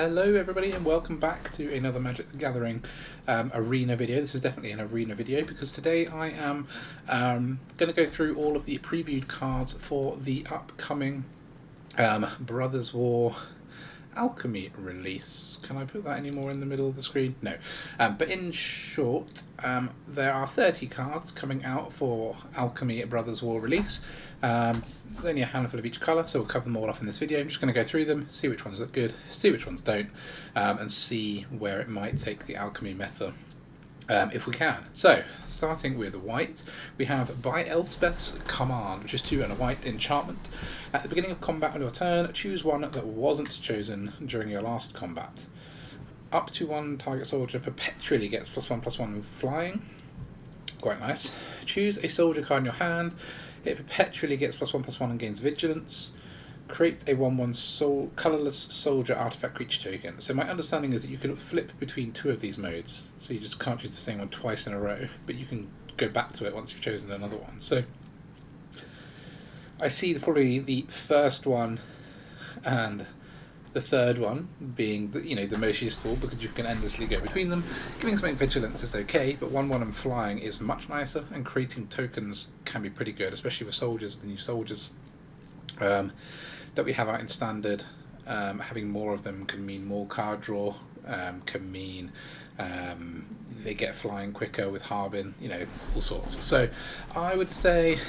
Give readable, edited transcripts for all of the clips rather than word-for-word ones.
Hello everybody and welcome back to another Magic the Gathering arena video. This is definitely an arena video because today I am going to go through all of the previewed cards for the upcoming Brothers War Alchemy release. Can I put that any more in the middle of the screen? No. But in short, there are 30 cards coming out for Alchemy Brothers War release. There's only a handful of each colour, so we'll cover them all off in this video. I'm just going to go through them, see which ones look good, see which ones don't, and see where it might take the Alchemy meta. If we can. So, starting with white, we have By Elspeth's Command, which is 2 and a white enchantment. At the beginning of combat on your turn, choose one that wasn't chosen during your last combat. Up to 1 target soldier perpetually gets +1/+1 flying. Quite nice. Choose a soldier card in your hand. It perpetually gets +1/+1 and gains vigilance. Create a 1/1 colourless soldier artifact creature token. So my understanding is that you can flip between 2 of these modes. So you just can't use the same one twice in a row, but you can go back to it once you've chosen another one. So I see probably the first one and the third one being the most useful because you can endlessly go between them. Giving something vigilance is okay, but 1/1 and flying is much nicer, and creating tokens can be pretty good, especially with soldiers, the new soldiers that we have out in standard. Having more of them can mean more card draw, can mean they get flying quicker with Harbin, all sorts. So I would say,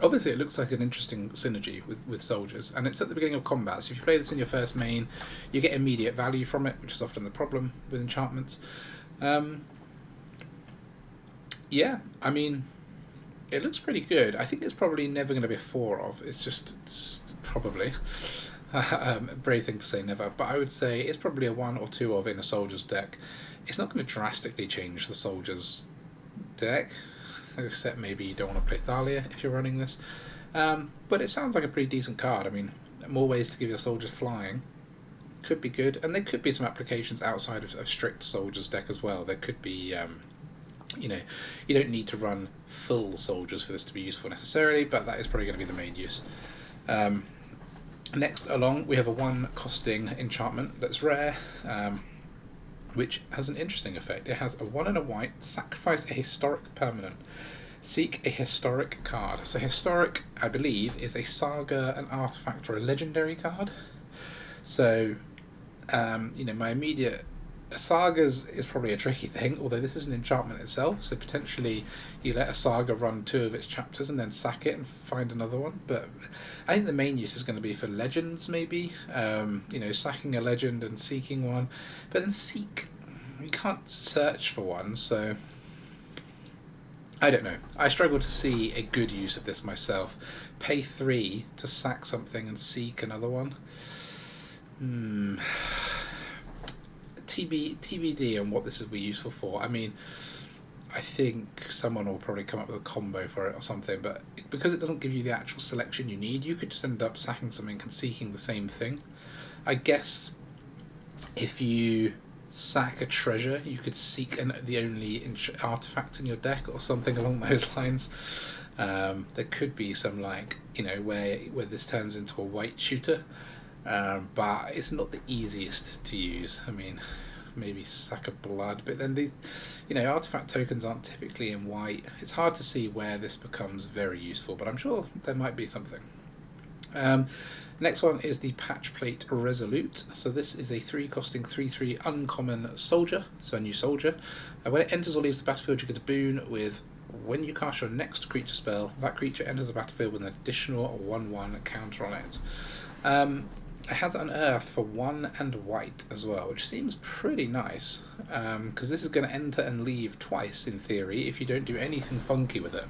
obviously it looks like an interesting synergy with soldiers, and it's at the beginning of combat, so if you play this in your first main, you get immediate value from it, which is often the problem with enchantments. Yeah, I mean, it looks pretty good. I think it's probably never going to be a 4 of. It's probably a brave thing to say never, but I would say it's probably a 1 or 2 of in a soldier's deck. It's not going to drastically change the soldier's deck, except maybe you don't want to play Thalia if you're running this. But it sounds like a pretty decent card. I mean, more ways to give your soldiers flying could be good, and there could be some applications outside of strict soldier's deck as well. There could be you don't need to run full soldiers for this to be useful necessarily, but that is probably going to be the main use. Next along, we have a 1 costing enchantment that's rare, which has an interesting effect. It has a 1 and a white, sacrifice a historic permanent, seek a historic card. So historic, I believe, is a saga, an artifact, or a legendary card. So, my immediate sagas is probably a tricky thing, although this is an enchantment itself, so potentially you let a saga run 2 of its chapters and then sack it and find another one. But I think the main use is going to be for legends, maybe, sacking a legend and seeking one. But then seek, you can't search for one, so I don't know. I struggle to see a good use of this myself. Pay 3 to sack something and seek another one. TBD on what this will be useful for. I mean, I think someone will probably come up with a combo for it or something, but because it doesn't give you the actual selection you need, you could just end up sacking something and seeking the same thing. I guess if you sack a treasure, you could seek the only artifact in your deck or something along those lines. There could be some where this turns into a white shooter, but it's not the easiest to use. I mean, maybe sack of blood, but then these artifact tokens aren't typically in white. It's hard to see where this becomes very useful, but I'm sure there might be something. Next one is the Patch Plate Resolute. So this is a 3 costing 3/3 uncommon soldier, so a new soldier. When it enters or leaves the battlefield, you get a boon with, when you cast your next creature spell, that creature enters the battlefield with an additional 1/1 counter on it. It has an earth for 1 and white as well, which seems pretty nice, because this is going to enter and leave twice in theory if you don't do anything funky with it.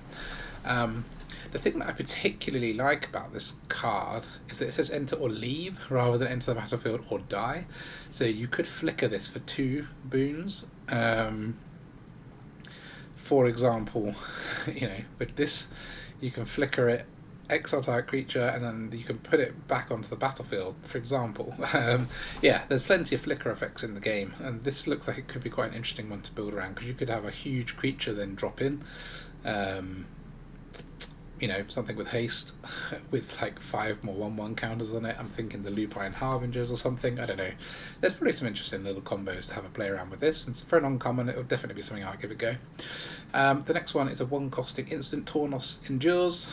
The thing that I particularly like about this card is that it says enter or leave rather than enter the battlefield or die. So you could flicker this for 2 boons. For example, with this you can flicker it, exile target creature, and then you can put it back onto the battlefield, for example. There's plenty of flicker effects in the game, and this looks like it could be quite an interesting one to build around, because you could have a huge creature then drop in. you know, something with haste, with like 5 more 1/1 counters on it. I'm thinking the Lupine Harbingers or something. I don't know. There's probably some interesting little combos to have a play around with this. And for an uncommon, it will definitely be something I'll give a go. The next one is a 1-costing instant, Tornos Endures.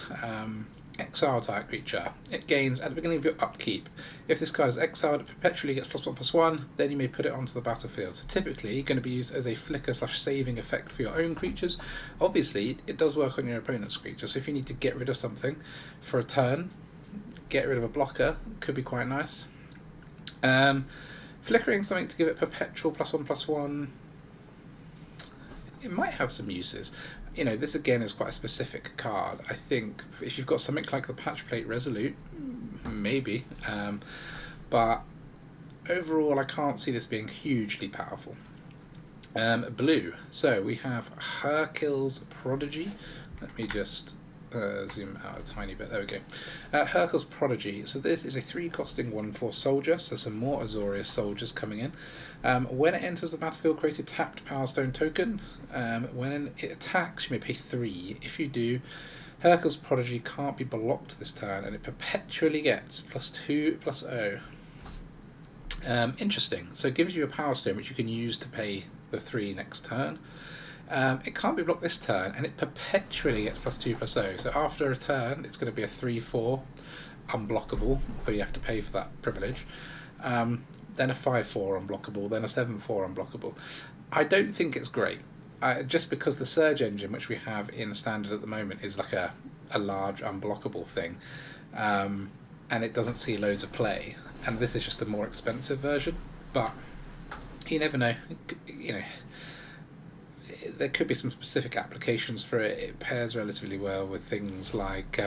Exile type creature. It gains at the beginning of your upkeep. If this card is exiled, it perpetually gets +1/+1, then you may put it onto the battlefield. So typically going to be used as a flicker/saving effect for your own creatures. Obviously, it does work on your opponent's creature, so if you need to get rid of something for a turn, get rid of a blocker, could be quite nice. Flickering something to give it perpetual +1/+1, it might have some uses. You know, this again is quite a specific card. I think if you've got something like the Patch Plate Resolute, maybe. But overall, I can't see this being hugely powerful. Blue. So we have Hercules Prodigy. Let me just zoom out a tiny bit. There we go. Hercules Prodigy. So this is a 3-costing 1/4 soldier. So some more Azorius soldiers coming in. When it enters the battlefield, create a tapped Power Stone token. When it attacks, you may pay 3. If you do, Hercules Prodigy can't be blocked this turn, and it perpetually gets +2/+0. Interesting. So it gives you a Power Stone, which you can use to pay the 3 next turn. It can't be blocked this turn, and it perpetually gets +2/+0. So after a turn, it's going to be a 3/4 unblockable, though you have to pay for that privilege. Then a 5/4 unblockable, then a 7/4 unblockable. I don't think it's great. Just because the Surge engine, which we have in Standard at the moment, is like a large unblockable thing, and it doesn't see loads of play, and this is just a more expensive version, but you never know. You know, there could be some specific applications for it. It pairs relatively well with things like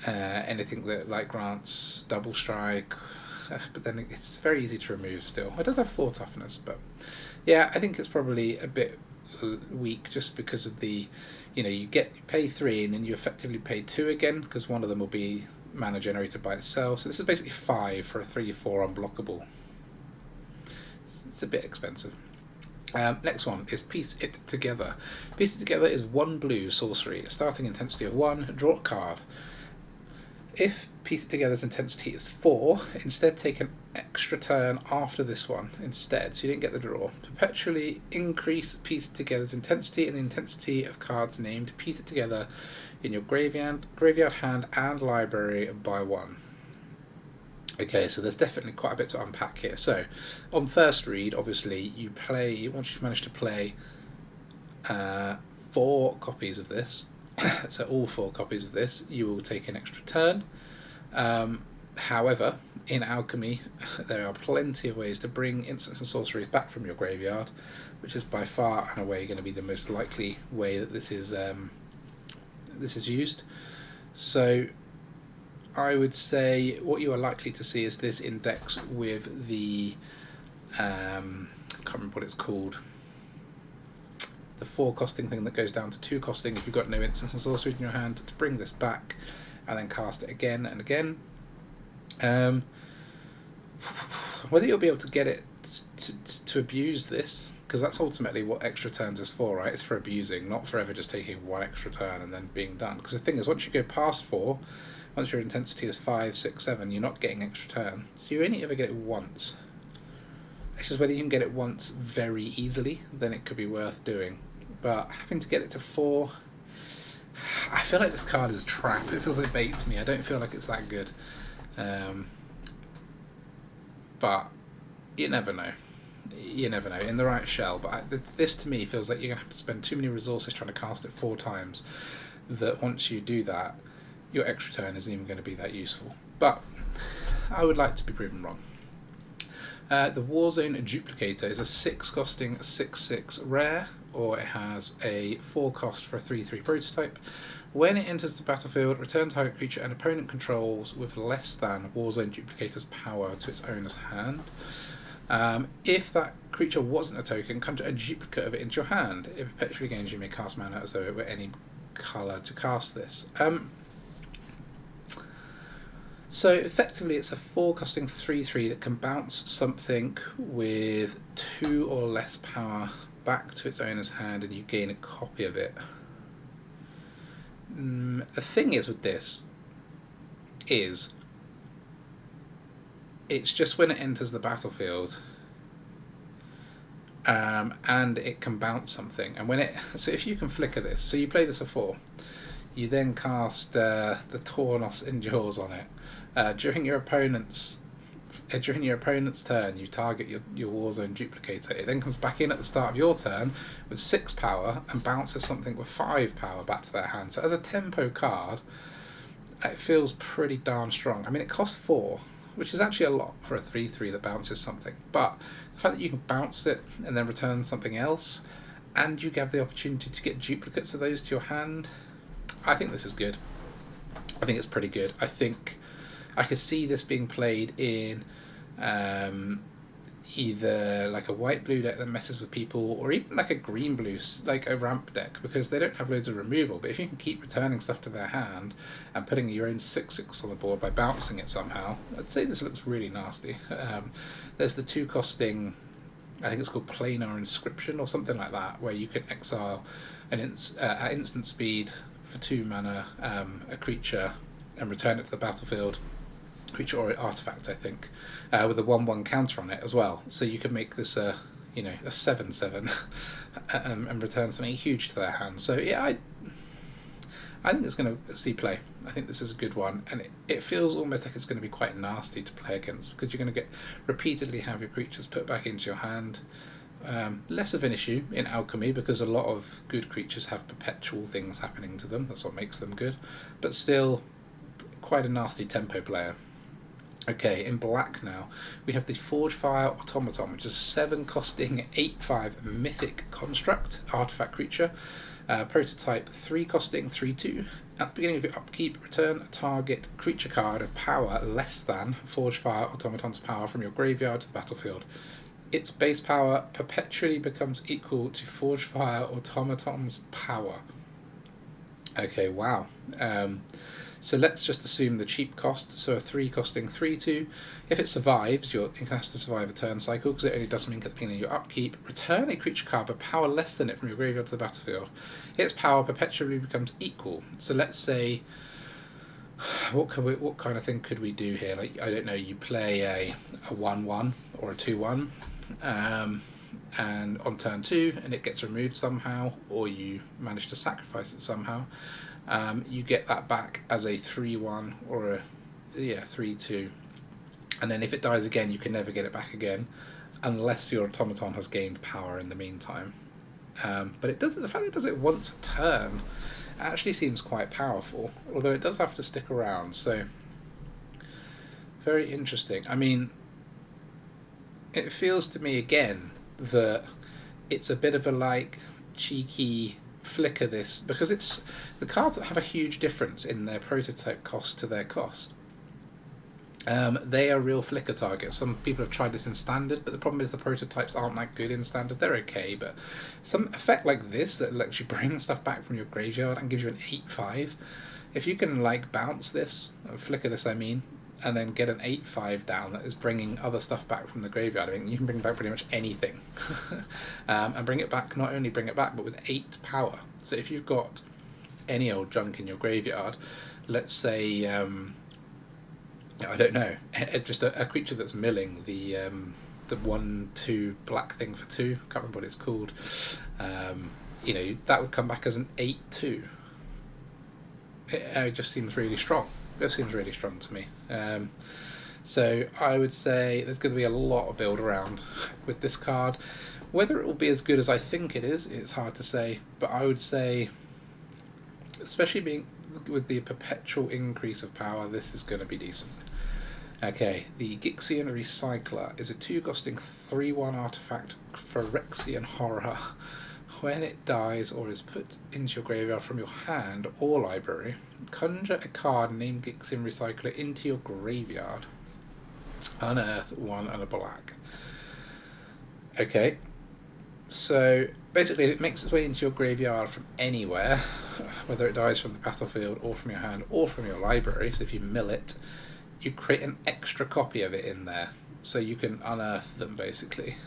anything that like grants double strike, but then it's very easy to remove still. It does have 4 toughness, but yeah, I think it's probably a bit weak just because of the, you know, you pay 3 and then you effectively pay 2 again, because one of them will be mana generated by itself. So this is basically 5 for a 3/4 unblockable. It's a bit expensive. Next one is Piece It Together. Piece It Together is 1 blue sorcery, starting intensity of 1, draw a card. If Piece It Together's intensity is 4, instead take an extra turn after this one instead, so you didn't get the draw. Perpetually increase Piece It Together's intensity and the intensity of cards named Piece It Together in your graveyard, hand, and library by 1. Okay, so there's definitely quite a bit to unpack here. So, on first read, obviously, you play, once you've managed to play 4 copies of this, so all 4 copies of this, you will take an extra turn. However, in Alchemy, there are plenty of ways to bring instants and sorceries back from your graveyard, which is by far and away going to be the most likely way that this is used. So I would say what you are likely to see is this index with the I can't remember what it's called, the 4-costing thing that goes down to 2-costing if you've got no instants and sorceries in your hand, to bring this back and then cast it again and again. Whether you'll be able to get it to abuse this, because that's ultimately what extra turns is for, right? It's for abusing, not for ever just taking 1 extra turn and then being done. Because the thing is, once you go past 4, once your intensity is 5, 6, 7, you're not getting extra turn. So you only ever get it once. It's just whether you can get it once very easily, then it could be worth doing. But having to get it to 4, I feel like this card is a trap. It feels like it baits me. I don't feel like it's that good. But you never know. You never know. In the right shell. But this to me feels like you're going to have to spend too many resources trying to cast it 4 times, that once you do that, your extra turn isn't even going to be that useful. But I would like to be proven wrong. The Warzone Duplicator is a 6-costing 6/6 rare, or it has a 4-cost for a 3/3 prototype. When it enters the battlefield, return target creature an opponent controls with less than Warzone Duplicator's power to its owner's hand. If that creature wasn't a token, conjure a duplicate of it into your hand. It perpetually gains, you may cast mana as though it were any colour to cast this. So effectively it's a 4-costing 3/3 that can bounce something with 2 or less power back to its owner's hand, and you gain a copy of it. The thing is with this is it's just when it enters the battlefield, and it can bounce something. And when so if you can flicker this, so you play this for 4, you then cast the Tornos Endures on it. During your opponent's turn, you target your Warzone duplicator. It then comes back in at the start of your turn with 6 power and bounces something with 5 power back to their hand. So as a tempo card, it feels pretty darn strong. I mean, it costs 4, which is actually a lot for a 3/3 that bounces something. But the fact that you can bounce it and then return something else, and you have the opportunity to get duplicates of those to your hand, I think this is good. I think it's pretty good. I think I could see this being played in either like a white-blue deck that messes with people, or even like a green-blue, like a ramp deck, because they don't have loads of removal. But if you can keep returning stuff to their hand and putting your own 6/6 on the board by bouncing it somehow, I'd say this looks really nasty. There's the 2 costing, I think it's called Planar Inscription or something like that, where you can exile at instant speed for 2 mana a creature and return it to the battlefield. Creature or artifact, I think, with a 1/1 counter on it as well. So you can make this a 7/7 and return something huge to their hand. So yeah, I think it's going to see play. I think this is a good one, and it feels almost like it's going to be quite nasty to play against, because you're going to repeatedly have your creatures put back into your hand. Less of an issue in Alchemy, because a lot of good creatures have perpetual things happening to them. That's what makes them good, but still quite a nasty tempo player. Okay, in black now, we have the Forgefire Automaton, which is a 7 costing 8/5 mythic construct artifact creature. Prototype 3 costing 3/2. At the beginning of your upkeep, return a target creature card of power less than Forgefire Automaton's power from your graveyard to the battlefield. Its base power perpetually becomes equal to Forgefire Automaton's power. Okay, wow. So let's just assume the cheap cost, so a 3 costing 3/2. If it survives, it has to survive a turn cycle, because it only does something at the beginning of your upkeep. Return a creature card with power less than it from your graveyard to the battlefield. Its power perpetually becomes equal. So let's say, what kind of thing could we do here? Like, I don't know, you play a 1/1 or a 2/1, and on turn 2, and it gets removed somehow, or you manage to sacrifice it somehow. You get that back as a 3/1 or a 3/2, and then if it dies again, you can never get it back again, unless your automaton has gained power in the meantime. But the fact that it does it once a turn actually seems quite powerful, although it does have to stick around. So very interesting. I mean, it feels to me again that it's a bit of a cheeky flicker this, because it's the cards that have a huge difference in their prototype cost to their cost. They are real flicker targets. Some people have tried this in standard, but the problem is the prototypes aren't that good in standard. They're okay, but some effect like this that lets you bring stuff back from your graveyard and gives you an 8/5, if you can bounce this, flicker this I mean, and then get an 8/5 down that is bringing other stuff back from the graveyard. I mean, you can bring back pretty much anything. And bring it back, not only bring it back, but with 8 power. So if you've got any old junk in your graveyard, let's say, I don't know, just a creature that's milling the 1/2 black thing for 2, can't remember what it's called, that would come back as an 8/2. It just seems really strong. It seems really strong to me. So I would say there's going to be a lot of build around with this card. Whether it will be as good as I think it is, it's hard to say. But I would say, especially being with the perpetual increase of power, this is going to be decent. Okay, the Gixian Recycler is a 2 costing 3/1 artifact, Phyrexian Horror. When it dies or is put into your graveyard from your hand or library, conjure a card named Gixian Recycler into your graveyard. Unearth 1 and a black. Okay, so basically it makes its way into your graveyard from anywhere, whether it dies from the battlefield or from your hand or from your library. So if you mill it, you create an extra copy of it in there, so you can unearth them basically.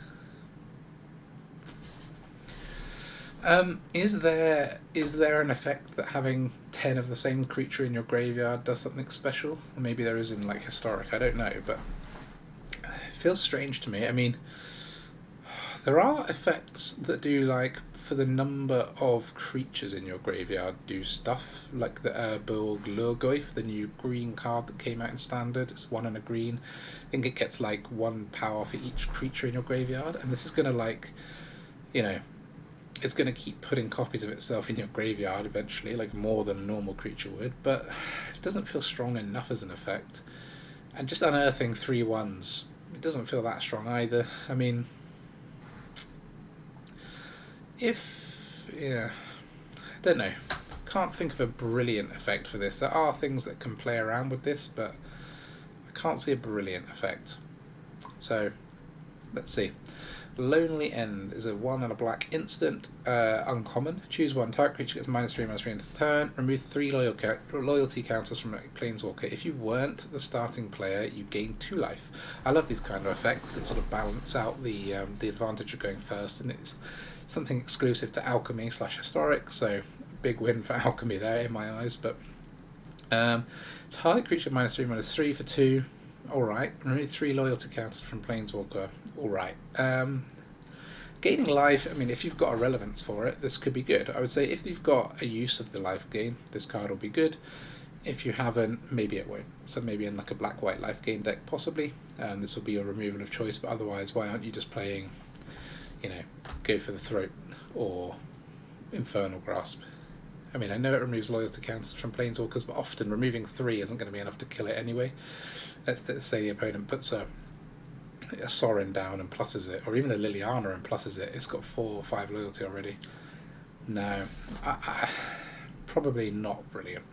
Is there an effect that having 10 of the same creature in your graveyard does something special? Or maybe there is in like historic. I don't know, but it feels strange to me. I mean, there are effects that do like for the number of creatures in your graveyard do stuff like the Urborg Lurgoyf, the new green card that came out in standard. It's 1 and a green. I think it gets like 1 power for each creature in your graveyard, and this is gonna like, you know, it's going to keep putting copies of itself in your graveyard eventually, like more than a normal creature would, but it doesn't feel strong enough as an effect. And just unearthing 3/1s, it doesn't feel that strong either. I mean, I don't know. Can't think of a brilliant effect for this. There are things that can play around with this, but I can't see a brilliant effect. So, let's see. Lonely End is a 1 and a black instant, uncommon. Choose one. Target creature gets -3/-3 into turn. Remove 3 loyalty counters from a planeswalker. If you weren't the starting player, you gain 2 life. I love these kind of effects that sort of balance out the advantage of going first, and it's something exclusive to Alchemy / historic. So big win for Alchemy there in my eyes. But target creature -3/-3 for 2. Alright, remove 3 loyalty counters from Planeswalker. Alright. Gaining life, I mean, if you've got a relevance for it, this could be good. I would say if you've got a use of the life gain, this card will be good. If you haven't, maybe it won't. So maybe in like a black-white life gain deck, possibly. This will be your removal of choice, but otherwise, why aren't you just playing, Go for the Throat or Infernal Grasp? I mean, I know it removes loyalty counters from Planeswalkers, but often removing 3 isn't going to be enough to kill it anyway. Let's say the opponent puts a Sorin down and pluses it, or even a Liliana and pluses it. It's got 4 or 5 loyalty already. No, probably not brilliant.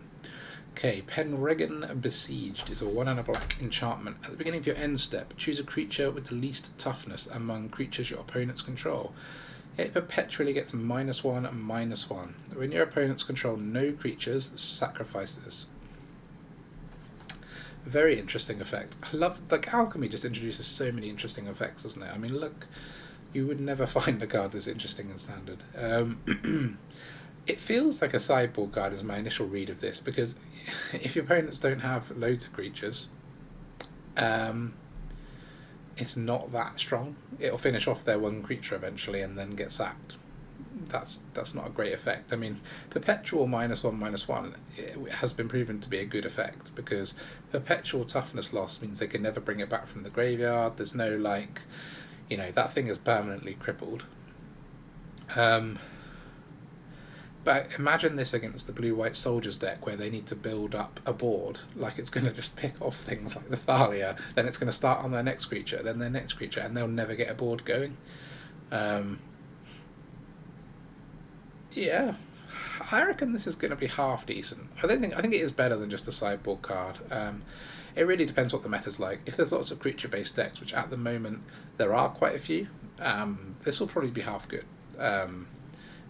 Okay, Penregan Besieged is a 1 and a black enchantment. At the beginning of your end step, choose a creature with the least toughness among creatures your opponents control. It perpetually gets -1 and -1. When your opponents control no creatures, sacrifice this. Very interesting effect. I love, like, Alchemy just introduces so many interesting effects, doesn't it? I mean, look, you would never find a card this interesting in Standard. It feels like a sideboard card is my initial read of this, because if your opponents don't have loads of creatures, it's not that strong. It'll finish off their 1 creature eventually and then get sacked. That's not a great effect. I mean, perpetual -1/-1 it has been proven to be a good effect, because perpetual toughness loss means they can never bring it back from the graveyard. There's no like, that thing is permanently crippled. But imagine this against the blue-white soldiers deck, where they need to build up a board. Like, it's going to just pick off things like the Thalia, then it's going to start on their next creature, then their next creature, and they'll never get a board going. Yeah, I reckon this is going to be half decent. I think it is better than just a sideboard card. It really depends what the meta's like. If there's lots of creature-based decks, which at the moment there are quite a few, this will probably be half good.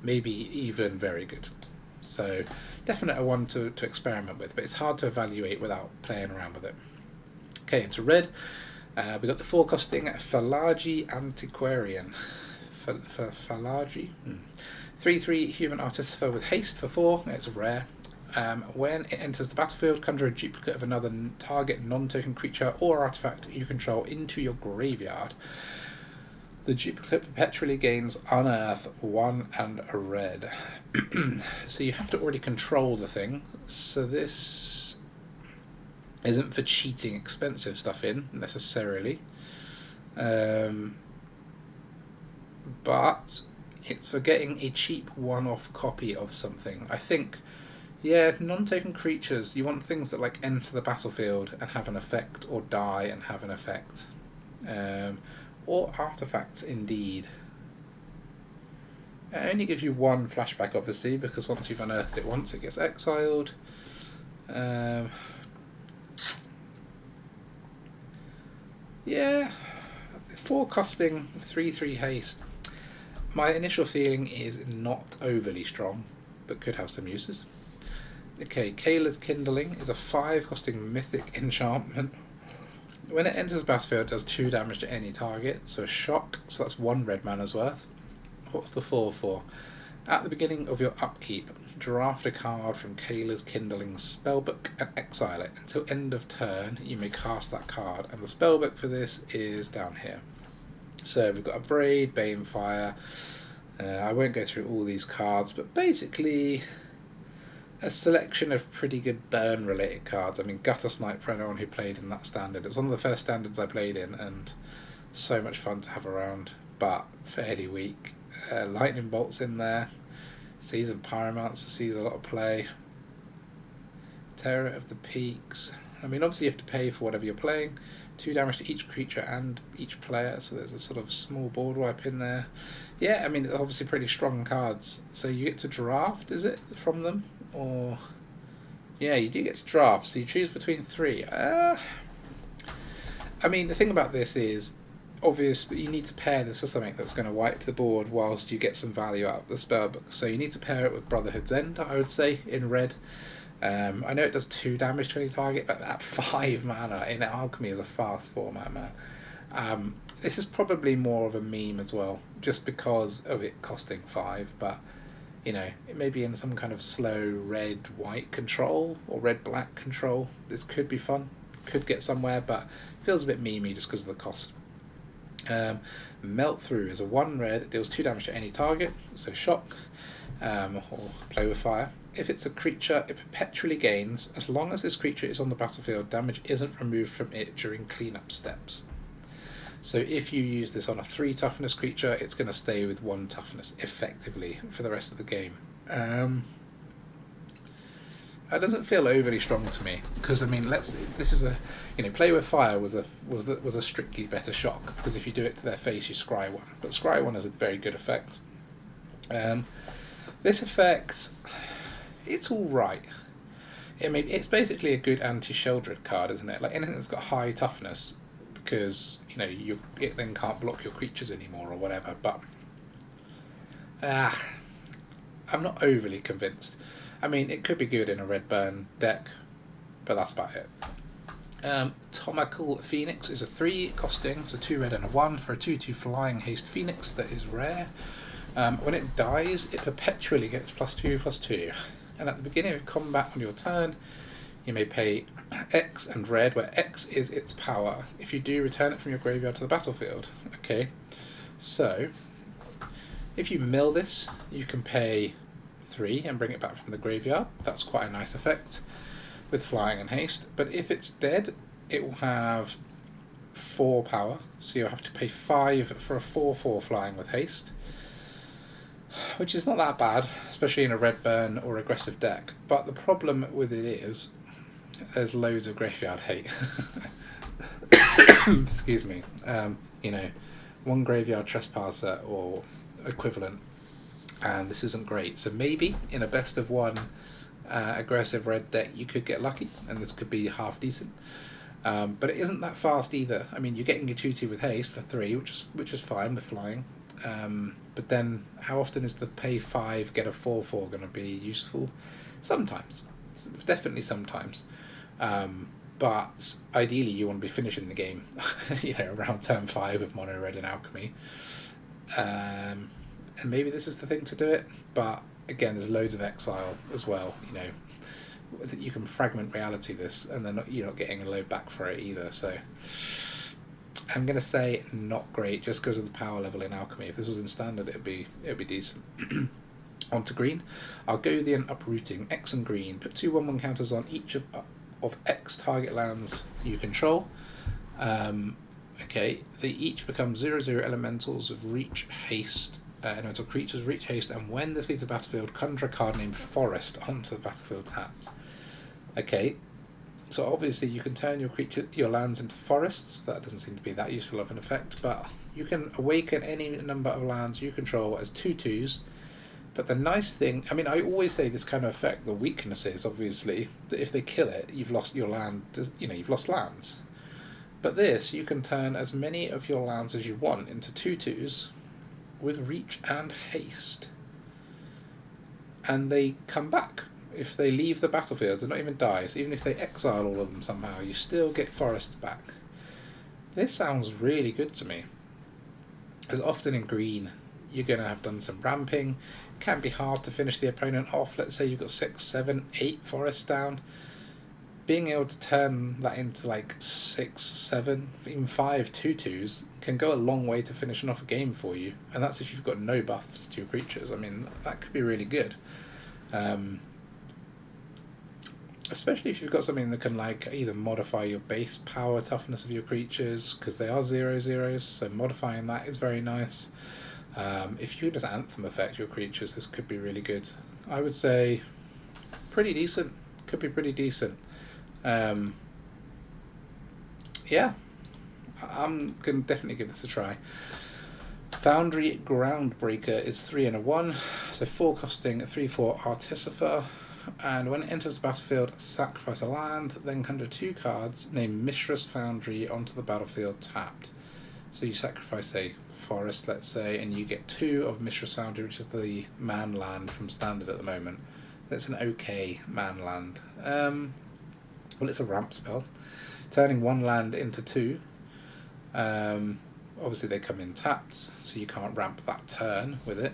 Maybe even very good. So definitely a one to experiment with, but it's hard to evaluate without playing around with it. Okay, into red, we got the 4 costing Falagi Antiquarian. Falagi? 3/3 human artificer with haste for 4. It's rare. When it enters the battlefield, conjure a duplicate of another target non-token creature or artifact you control into your graveyard. The duplicate perpetually gains Unearth 1 and a red. So you have to already control the thing. So this isn't for cheating expensive stuff in, necessarily. But it's for getting a cheap one-off copy of something. I think, yeah, non-token creatures, you want things that like enter the battlefield and have an effect, or die and have an effect. Or artifacts, indeed. It only gives you 1 flashback, obviously, because once you've unearthed it once, it gets exiled. Yeah, 4 costing, 3/3 haste. My initial feeling is not overly strong, but could have some uses. Okay, Kayla's Kindling is a 5 costing mythic enchantment. When it enters the battlefield, it does 2 damage to any target, so shock, so that's 1 red mana's worth. What's the 4 for? At the beginning of your upkeep, draft a card from Kayla's Kindling spellbook and exile it. Until end of turn, you may cast that card, and the spellbook for this is down here. So we've got a Braid, Banefire. I won't go through all these cards, but basically a selection of pretty good burn-related cards. I mean, Gutter Snipe, for anyone who played in that standard. It's one of the first standards I played in, and so much fun to have around, but fairly weak. Lightning Bolt's in there. Season Pyromancer sees a lot of play. Terror of the Peaks. I mean, obviously you have to pay for whatever you're playing. 2 damage to each creature and each player, so there's a sort of small board wipe in there. Yeah, I mean, they're obviously pretty strong cards. So you get to draft, is it, from them? Or... yeah, you do get to draft, so you choose between 3. I mean, the thing about this is, obvious, you need to pair this with something that's going to wipe the board whilst you get some value out of the spellbook. So you need to pair it with Brotherhood's End, I would say, in red. I know it does 2 damage to any target, but that 5 mana in Alchemy is a fast 4 mana. This is probably more of a meme as well, just because of it costing 5, but you know, it may be in some kind of slow red-white control or red-black control. This could be fun, could get somewhere, but it feels a bit memey just because of the cost. Melt Through is a 1 red that deals 2 damage to any target, so shock, or play with fire. If it's a creature, it perpetually gains. As long as this creature is on the battlefield, damage isn't removed from it during cleanup steps. So if you use this on a 3 toughness creature, it's going to stay with 1 toughness effectively for the rest of the game. That doesn't feel overly strong to me, because I mean, this is a, you know, Play with Fire was a strictly better shock, because if you do it to their face, you scry 1. But scry 1 has a very good effect. This effect, it's all right. I mean, it's basically a good anti-Sheldred card, isn't it? Like anything that's got high toughness, because you know it then can't block your creatures anymore or whatever. But I'm not overly convinced. I mean, it could be good in a red burn deck, but that's about it. Tomical Phoenix is a 3 costing, so 2 red and a 1 for a 2/2 flying haste Phoenix that is rare. When it dies, it perpetually gets +2/+2, and at the beginning of combat on your turn, you may pay X and red, where X is its power. If you do, return it from your graveyard to the battlefield. Okay, so if you mill this, you can pay 3 and bring it back from the graveyard. That's quite a nice effect with flying and haste. But if it's dead, it will have 4 power, so you'll have to pay 5 for a 4/4 flying with haste, which is not that bad, especially in a red burn or aggressive deck. But the problem with it is there's loads of graveyard hate. Excuse me. You know, 1 graveyard trespasser or equivalent, and this isn't great. So maybe in a best of 1 aggressive red deck you could get lucky, and this could be half decent. But it isn't that fast either. I mean, you're getting your 2/2 with haste for 3, which is fine with flying. But then how often is the pay 5 get a 4/4 going to be useful? Sometimes, definitely sometimes. But ideally you want to be finishing the game, you know, around turn 5 of mono red and Alchemy. And maybe this is the thing to do it, but again, there's loads of exile as well. You know, you can fragment reality this, and then you're not getting a load back for it either. So I'm gonna say not great, just because of the power level in Alchemy. If this was in standard, it'd be decent. On to green. Argothian Uprooting, X and green. Put 2/1/1 counters on each of X target lands you control. Okay, they each become 0/0 elementals of reach, haste, elemental creatures, reach, haste, and when this leaves the battlefield, conjure a card named Forest onto the battlefield tapped. Okay, so obviously you can turn your lands into forests. That doesn't seem to be that useful of an effect, but you can awaken any number of lands you control as 2/2s. But the nice thing, I mean, I always say this kind of effect, the weakness is obviously that if they kill it, you've lost your land, you know, you've lost lands. But this, you can turn as many of your lands as you want into 2/2s with reach and haste. And they come back. If they leave the battlefield, they're not even die, so even if they exile all of them somehow, you still get forests back. This sounds really good to me. As often in green, you're going to have done some ramping. can be hard to finish the opponent off. Let's say you've got 6, 7, 8 forests down. Being able to turn that into like 6, 7, even 5 2/2s can go a long way to finishing off a game for you. And that's if you've got no buffs to your creatures. I mean, that could be really good. Especially if you've got something that can like either modify your base power toughness of your creatures, because they are 0/0s, so modifying that is very nice. If you can just Anthem effect your creatures, this could be really good. I would say pretty decent. Could be pretty decent. Yeah, I'm going to definitely give this a try. Foundry Groundbreaker is 3 and a 1, so 4 costing 3/4 Artificer, and when it enters the battlefield, sacrifice a land, then conjure 2 cards named Mishra's Foundry onto the battlefield tapped. So you sacrifice a forest, let's say, and you get 2 of Mishra's Foundry, which is the man land from standard at the moment. That's an okay man land. Well, it's a ramp spell, turning 1 land into 2. Obviously they come in tapped, so you can't ramp that turn with it.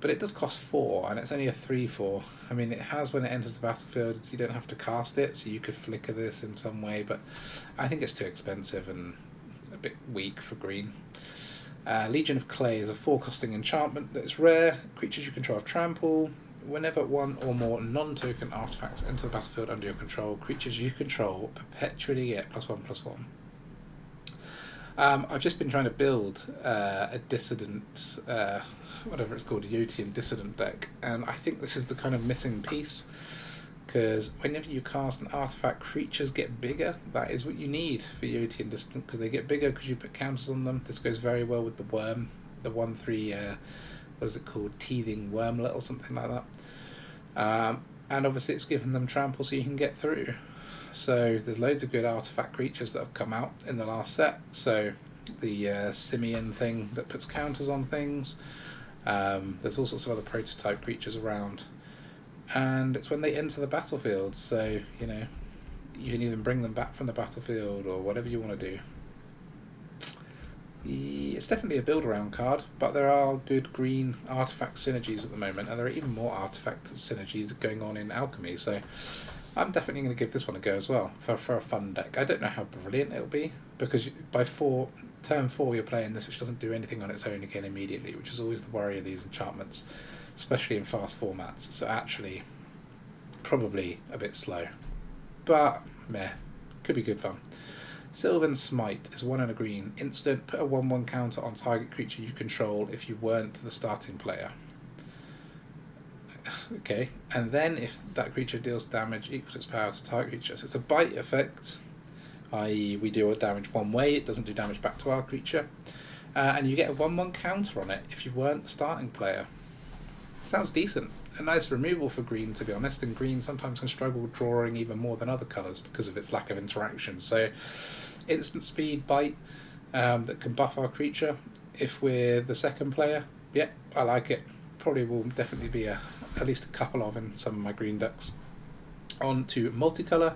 But it does cost 4, and it's only a 3/4. I mean, it has when it enters the battlefield, so you don't have to cast it, so you could flicker this in some way, but I think it's too expensive and a bit weak for green. Legion of Clay is a 4 costing enchantment that is rare. Creatures you control have trample. Whenever 1 or more non-token artifacts enter the battlefield under your control, creatures you control perpetually get +1/+1. I've just been trying to build a Dissident, whatever it's called, a Yotian Dissident deck, and I think this is the kind of missing piece, because whenever you cast an artifact, creatures get bigger. That is what you need for Yotian Dissident, because they get bigger because you put counters on them. This goes very well with the worm, the 1/3, what is it called, Teething Wormlet or something like that. And obviously it's given them trample so you can get through. So there's loads of good artifact creatures that have come out in the last set. So the Simian thing that puts counters on things. There's all sorts of other prototype creatures around. And it's when they enter the battlefield, so, you know, you can even bring them back from the battlefield or whatever you want to do. It's definitely a build-around card, but there are good green artifact synergies at the moment, and there are even more artifact synergies going on in Alchemy, so I'm definitely going to give this one a go as well, for a fun deck. I don't know how brilliant it'll be, because by turn 4 you're playing this, which doesn't do anything on its own again immediately, which is always the worry of these enchantments, especially in fast formats. So actually, probably a bit slow, but meh, could be good fun. Sylvan Smite is 1 and a green. Instant, put a 1/1 counter on target creature you control if you weren't the starting player. Okay, and then if that creature deals damage equal to its power to target creature. So it's a bite effect, i.e. we deal damage one way, it doesn't do damage back to our creature. And you get a 1/1 counter on it if you weren't the starting player. Sounds decent. A nice removal for green, to be honest, and green sometimes can struggle drawing even more than other colours because of its lack of interaction. So instant speed bite that can buff our creature if we're the second player. Yep, I like it. Probably will definitely be at least a couple of in some of my green decks. On to Multicolor.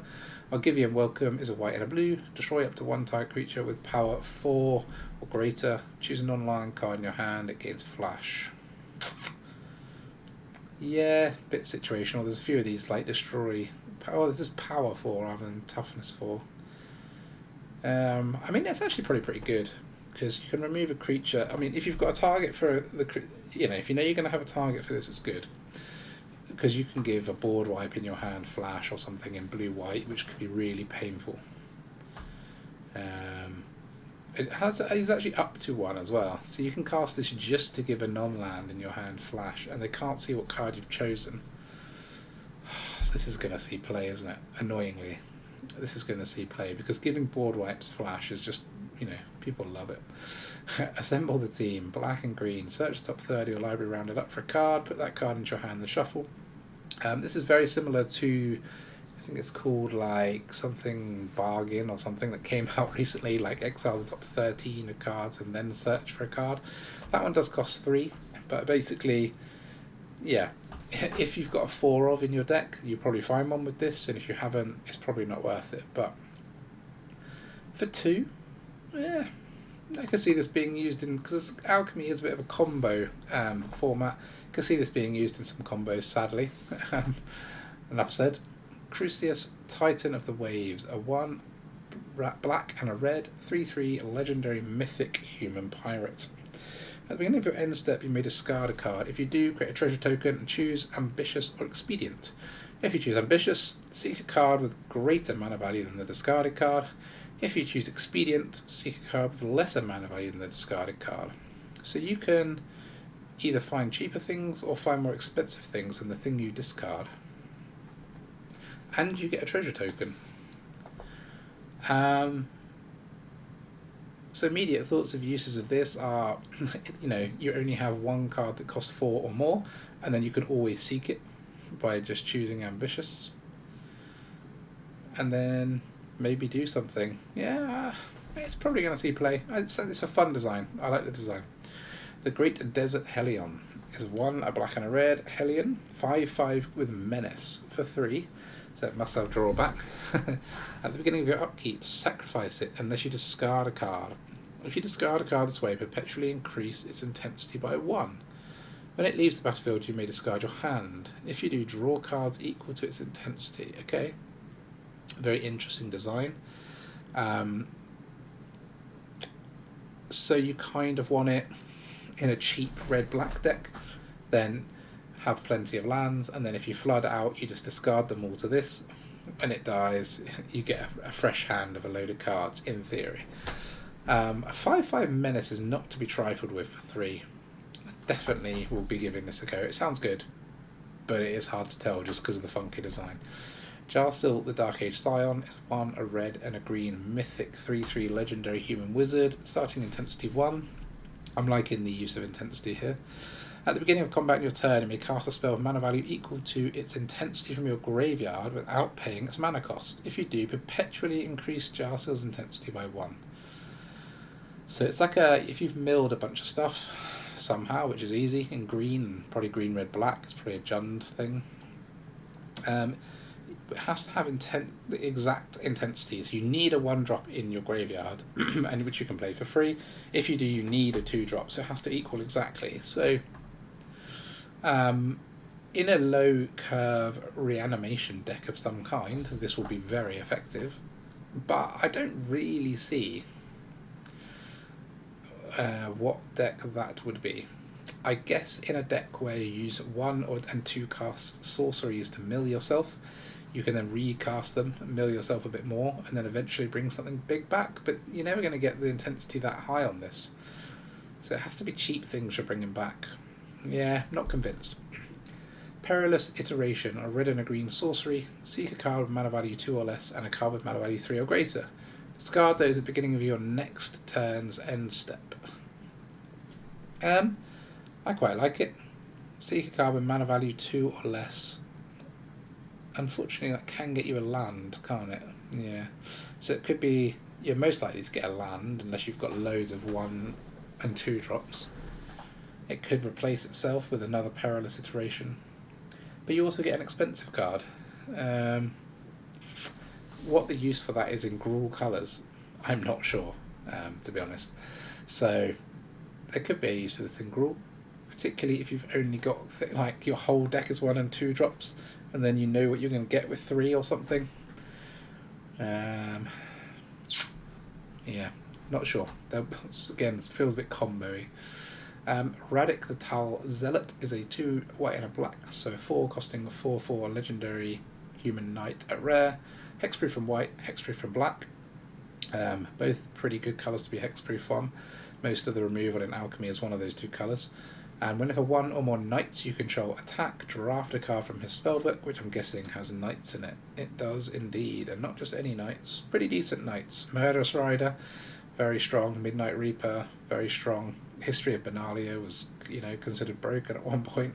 Argivian Welcome is a white and a blue. Destroy up to 1 target creature with power 4 or greater. Choose a non-land card in your hand, it gains flash. Yeah, bit situational. There's a few of these like destroy. Oh, this is power 4 rather than toughness 4. I mean, that's actually probably pretty good because you can remove a creature. I mean, if you've got a target for if you know you're going to have a target for this, it's good because you can give a board wipe in your hand, flash or something in blue-white, which could be really painful. It's actually up to 1 as well, so you can cast this just to give a non-land in your hand flash, and they can't see what card you've chosen. This is going to see play, isn't it? Annoyingly, this is going to see play because giving board wipes flash is just, you know, people love it. Assemble the team, black and green. Search the top 30 or library rounded up for a card. Put that card into your hand and shuffle. This is very similar to, I think it's called like something bargain or something that came out recently, like exile the top 13 of cards and then search for a card. That one does cost 3, but basically, yeah, if you've got a 4 of in your deck, you probably find one with this, and if you haven't, it's probably not worth it. But for 2, yeah, I can see this being used in, because Alchemy is a bit of a combo format. I can see this being used in some combos, sadly. Enough said. Crucius, Titan of the Waves, a 1 black and a red, 3/3 legendary mythic human pirate. At the beginning of your end step, you may discard a card. If you do, create a treasure token and choose Ambitious or Expedient. If you choose Ambitious, seek a card with greater mana value than the discarded card. If you choose Expedient, seek a card with lesser mana value than the discarded card. So you can either find cheaper things or find more expensive things than the thing you discard. And you get a treasure token. So immediate thoughts of uses of this are, you only have one card that costs 4 or more, and then you can always seek it by just choosing Ambitious. And then maybe do something. Yeah, it's probably going to see play. It's a fun design. I like the design. The Great Desert Hellion is 1 a black and a red Hellion, 5/5 with Menace for 3. So it must have drawback. At the beginning of your upkeep, sacrifice it unless you discard a card. If you discard a card this way, perpetually increase its intensity by 1. When it leaves the battlefield, you may discard your hand. If you do, draw cards equal to its intensity. Okay. Very interesting design. So you kind of want it in a cheap red-black deck, then have plenty of lands, and then if you flood out, you just discard them all to this. When it dies, you get a fresh hand of a load of cards, in theory. A 5/5 Menace is not to be trifled with for 3. Definitely will be giving this a go. It sounds good, but it is hard to tell just because of the funky design. Jarsil, the Dark Age Scion, is 1 a red and a green mythic 3/3 legendary human wizard, starting intensity 1. I'm liking the use of intensity here. At the beginning of combat in your turn, you may cast a spell with mana value equal to its intensity from your graveyard without paying its mana cost. If you do, perpetually increase Jarsil's intensity by 1. So it's like if you've milled a bunch of stuff somehow, which is easy, in green, probably green, red, black, it's probably a Jund thing. It has to have the exact intensities. You need a 1-drop in your graveyard, and which you can play for free. If you do, you need a 2-drop, so it has to equal exactly. So in a low curve reanimation deck of some kind, this will be very effective, but I don't really see what deck that would be. I guess in a deck where you use 1 and 2 cast sorceries to mill yourself, you can then recast them, mill yourself a bit more, and then eventually bring something big back, but you're never going to get the intensity that high on this. So it has to be cheap things you're bringing back. Yeah, not convinced. Perilous Iteration, a red and a green sorcery. Seek a card with mana value 2 or less and a card with mana value 3 or greater. Discard those at the beginning of your next turn's end step. I quite like it. Seek a card with mana value 2 or less. Unfortunately, that can get you a land, can't it? Yeah. So it could be, you're most likely to get a land unless you've got loads of 1 and 2 drops. It could replace itself with another Perilous Iteration. But you also get an expensive card. What the use for that is in Gruul colours, I'm not sure, to be honest. So there could be a use for this in Gruul, particularly if you've only got like your whole deck is 1 and 2 drops, and then you know what you're going to get with 3 or something. Yeah, not sure. Again, this feels a bit combo-y. Radek the Tal Zealot is a 2 white and a black, so 4 costing a 4/4 legendary human knight at rare. Hexproof from white, hexproof from black. Both pretty good colours to be hexproof on. Most of the removal in Alchemy is one of those 2 colours. And whenever 1 or more knights you control attack, draft a card from his spellbook, which I'm guessing has knights in it. It does indeed, and not just any knights. Pretty decent knights. Murderous Rider, very strong. Midnight Reaper, very strong. History of Benalia was, considered broken at one point.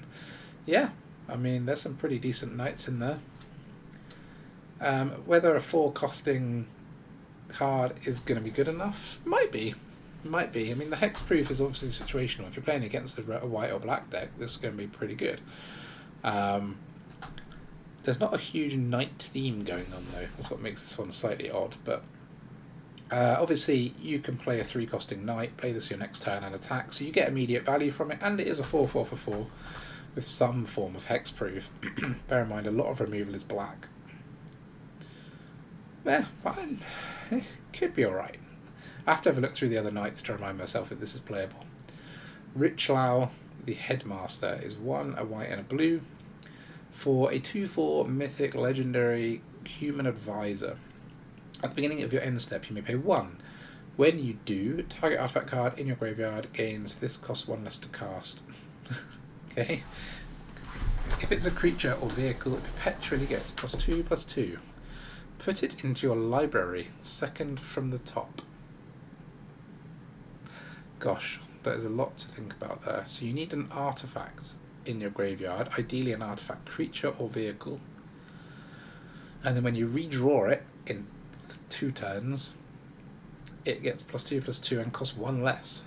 Yeah, I mean, there's some pretty decent knights in there. Whether a 4 costing card is going to be good enough? Might be. I mean, the hexproof is obviously situational. If you're playing against a white or black deck, this is going to be pretty good. There's not a huge knight theme going on, though. That's what makes this one slightly odd, but Obviously, you can play a 3-costing knight, play this your next turn and attack, so you get immediate value from it, and it is a 4/4 for 4 with some form of hexproof. Bear in mind, a lot of removal is black. Yeah, fine. It could be alright. I have to have a look through the other knights to remind myself if this is playable. Richlau, the Headmaster, is 1, a white and a blue, for a 2/4 mythic legendary human advisor. At the beginning of your end step, you may pay 1. When you do, target artifact card in your graveyard gains this, costs 1 less to cast. Okay. If it's a creature or vehicle, it perpetually gets +2/+2. Put it into your library, second from the top. Gosh, there's a lot to think about there. So you need an artifact in your graveyard, ideally an artifact creature or vehicle. And then when you redraw it in 2 turns, it gets +2/+2 and costs 1 less.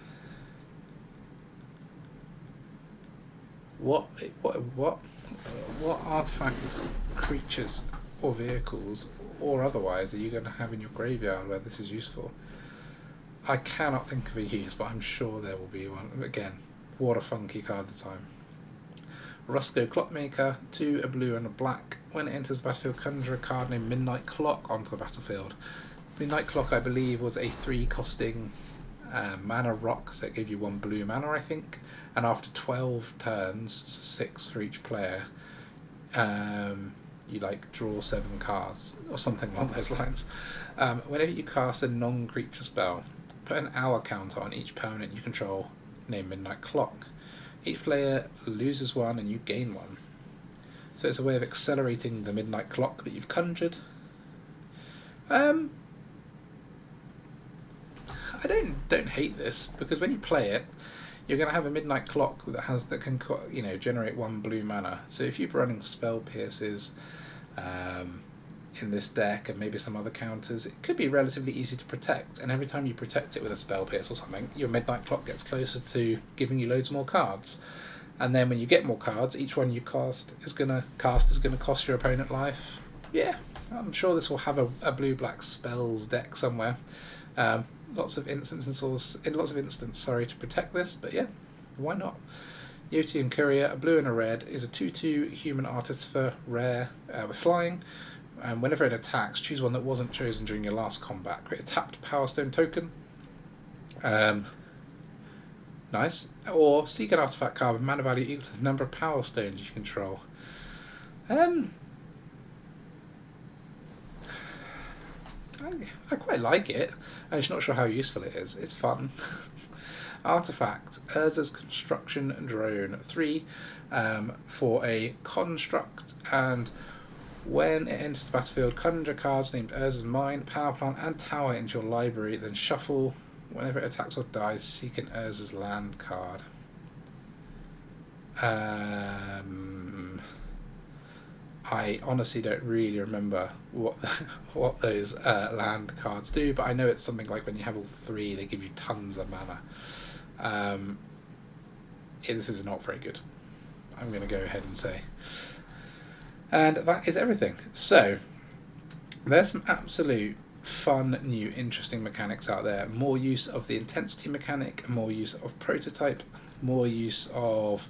What artifact, creatures or vehicles or otherwise are you going to have in your graveyard where this is useful? I cannot think of a use, but I'm sure there will be one. Again, what a funky card at the time. Rusco Clockmaker, 2, a blue and a black. When it enters the battlefield, conjure a card named Midnight Clock onto the battlefield. Midnight Clock, I believe, was a 3-costing mana rock, so it gave you 1 blue mana, I think. And after 12 turns, 6 for each player, you like draw 7 cards or something along those lines. Whenever you cast a non-creature spell, put an hour counter on each permanent you control named Midnight Clock. Each player loses 1 and you gain 1. So it's a way of accelerating the Midnight Clock that you've conjured. I don't hate this, because when you play it, you're going to have a Midnight Clock that can generate 1 blue mana. So if you're running Spell Pierces in this deck and maybe some other counters, it could be relatively easy to protect. And every time you protect it with a Spell Pierce or something, your Midnight Clock gets closer to giving you loads more cards. And then when you get more cards, each one you cast is going to cost your opponent life. Yeah, I'm sure this will have a blue-black spells deck somewhere. Lots of instants to protect this, but yeah, why not? Yoti and Courier, a blue and a red, is a 2/2 human artist for rare with flying. And whenever it attacks, choose one that wasn't chosen during your last combat. Create a tapped Power Stone token. Nice. Or seek an artifact card with mana value equal to the number of Power Stones you control. I quite like it. I'm just not sure how useful it is. It's fun. Artifact, Urza's Construction Drone, 3 for a construct, and when it enters the battlefield, conjure cards named Urza's Mine, Power Plant, and Tower into your library, then shuffle. Whenever it attacks or dies, seek an Urza's Land card. I honestly don't really remember what those land cards do, but I know it's something like when you have all 3, they give you tons of mana. This is not very good, I'm going to go ahead and say. And that is everything. So, there's some absolute fun, new, interesting mechanics out there. More use of the intensity mechanic, more use of prototype, more use of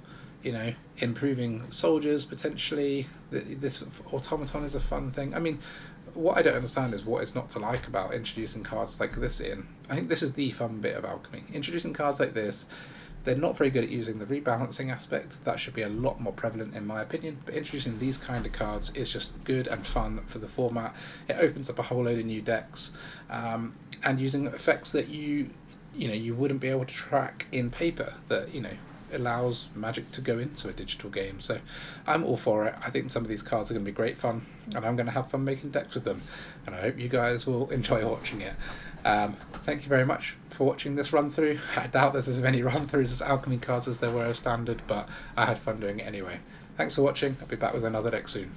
improving soldiers potentially. This automaton is a fun thing. I mean, what I don't understand is what is not to like about introducing cards like this in. I think this is the fun bit of Alchemy. Introducing cards like this, they're not very good at using the rebalancing aspect. That should be a lot more prevalent in my opinion. But introducing these kind of cards is just good and fun for the format. It opens up a whole load of new decks, and using effects that you wouldn't be able to track in paper, that allows Magic to go into a digital game. So I'm all for it. I think some of these cards are going to be great fun, and I'm going to have fun making decks with them, and I hope you guys will enjoy watching it. Thank you very much for watching this run through. I doubt there's as many run throughs as Alchemy cards as there were as standard, but I had fun doing it anyway. Thanks for watching. I'll be back with another deck soon.